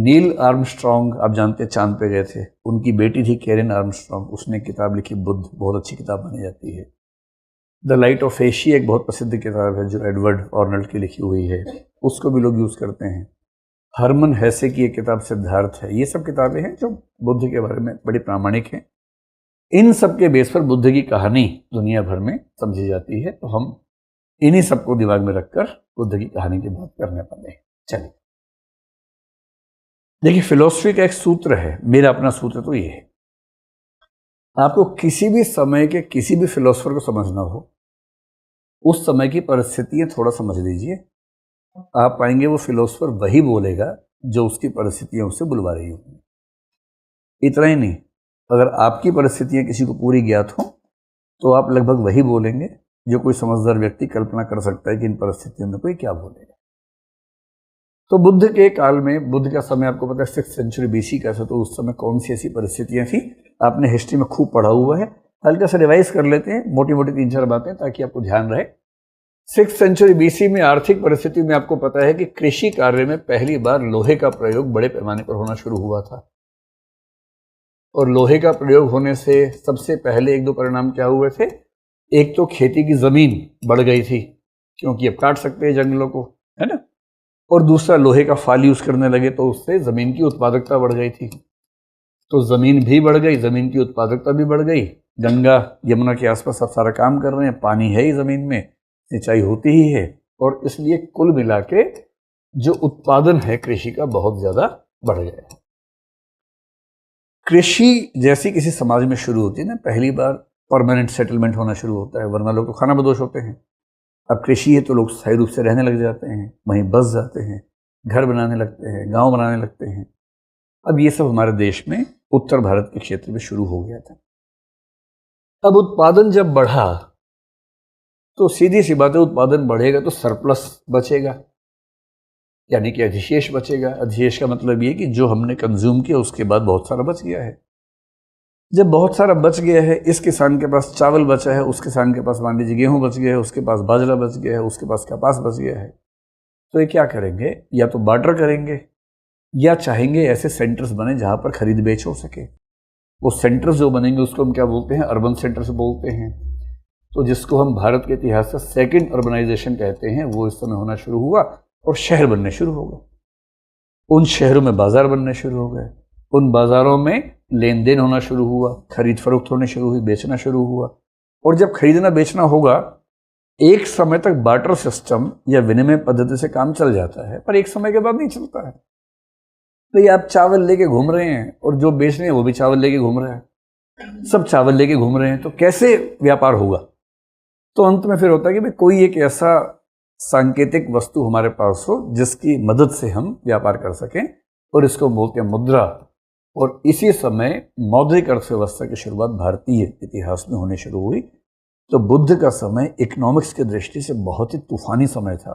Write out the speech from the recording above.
Neil Armstrong आप जानते हैं चांद पे गए थे, उनकी बेटी थी कैरिन आर्मस्ट्रॉन्ग, उसने किताब लिखी बुद्ध, बहुत अच्छी किताब मानी जाती है। द लाइट ऑफ एशिया एक बहुत प्रसिद्ध किताब है जो एडवर्ड ऑर्नल्ड की लिखी हुई है, उसको भी लोग यूज़ करते हैं। हरमन हेसे की एक किताब सिद्धार्थ है। ये सब किताबें हैं जो बुद्ध के बारे में बड़ी प्रामाणिक हैं। इन सब के बेस पर बुद्ध की कहानी दुनिया भर में समझी जाती है, तो हम इन्हीं सबको दिमाग में रखकर बुद्ध की कहानी की बात करने वाले हैं। चलिए देखिए, फिलॉसफी का एक सूत्र है, मेरा अपना सूत्र तो ये है, आपको किसी भी समय के किसी भी फिलोसोफर को समझना हो, उस समय की परिस्थितियां थोड़ा समझ लीजिए, आप पाएंगे वो फिलोसोफर वही बोलेगा जो उसकी परिस्थितियां उससे बुलवा रही होंगी। इतना ही नहीं, अगर आपकी परिस्थितियां किसी को पूरी ज्ञात हो तो आप लगभग वही बोलेंगे जो कोई समझदार व्यक्ति कल्पना कर सकता है कि इन परिस्थितियों में कोई क्या बोलेगा। तो बुद्ध के काल में, बुद्ध का समय आपको पता है 6th सेंचुरी BC का था, तो उस समय कौन सी ऐसी परिस्थितियां थी, आपने हिस्ट्री में खूब पढ़ा हुआ है। हल्का सा रिवाइज कर लेते हैं, मोटी मोटी 3-4 बातें ताकि आपको ध्यान रहे। 6th सेंचुरी BC में आर्थिक परिस्थिति में आपको पता है कि कृषि कार्य में पहली बार लोहे का प्रयोग बड़े पैमाने पर होना शुरू हुआ था, और लोहे का प्रयोग होने से सबसे पहले 1-2 परिणाम क्या हुए थे। एक तो खेती की जमीन बढ़ गई थी, क्योंकि अब काट सकते हैं जंगलों को, है ना, और दूसरा लोहे का फाल यूज करने लगे तो उससे जमीन की उत्पादकता बढ़ गई थी। तो जमीन भी बढ़ गई, जमीन की उत्पादकता भी बढ़ गई। गंगा यमुना के आसपास सब सारा काम कर रहे हैं, पानी है ही जमीन में, सिंचाई होती ही है, और इसलिए कुल मिला के जो उत्पादन है कृषि का बहुत ज्यादा बढ़ गया है। कृषि जैसी किसी समाज में शुरू होती है ना, पहली बार परमानेंट सेटलमेंट होना शुरू होता है, वरना लोग तो खाना बदोश होते हैं। अब कृषि है तो लोग स्थायी रूप से रहने लग जाते हैं, वहीं बस जाते हैं, घर बनाने लगते हैं, गांव बनाने लगते हैं। अब ये सब हमारे देश में उत्तर भारत के क्षेत्र में शुरू हो गया था। अब उत्पादन जब बढ़ा तो सीधी सी बात है, उत्पादन बढ़ेगा तो सरप्लस बचेगा, यानी कि अधिशेष बचेगा। अधिशेष का मतलब ये कि जो हमने कंज्यूम किया उसके बाद बहुत सारा बच गया है। जब बहुत सारा बच गया है, इस किसान के पास चावल बचा है, उस किसान के पास मान लीजिए गेहूं बच गया है, उसके पास बाजरा बच गया है, उसके पास कपास बच गया है, तो ये क्या करेंगे, या तो बार्टर करेंगे या चाहेंगे ऐसे सेंटर्स बने जहां पर खरीद बेच हो सके। वो सेंटर्स जो बनेंगे उसको हम क्या बोलते हैं, अर्बन सेंटर्स बोलते हैं। तो जिसको हम भारत के इतिहास से सेकेंड अर्बनाइजेशन कहते हैं, वो इस समय होना शुरू हुआ और शहर बनने शुरू हो गए। उन शहरों में बाजार बनने शुरू हो गए, उन बाजारों में लेन देन होना शुरू हुआ, खरीद फरोख्त होने शुरू हुई, बेचना शुरू हुआ। और जब खरीदना बेचना होगा, एक समय तक बार्टर सिस्टम या विनिमय पद्धति से काम चल जाता है, पर एक समय के बाद नहीं चलता है। तो ये आप चावल लेके घूम रहे हैं और जो बेच रहे हैं वो भी चावल लेके घूम रहे हैं, सब चावल लेके घूम रहे हैं, तो कैसे व्यापार होगा। तो अंत में फिर होता है कि भाई कोई एक ऐसा सांकेतिक वस्तु हमारे पास हो जिसकी मदद से हम व्यापार कर सकें, और इसको बोलते हैं मुद्रा। और इसी समय मौद्रिक अर्थव्यवस्था की शुरुआत भारतीय इतिहास में होने शुरू हुई। तो बुद्ध का समय इकोनॉमिक्स की दृष्टि से बहुत ही तूफानी समय था।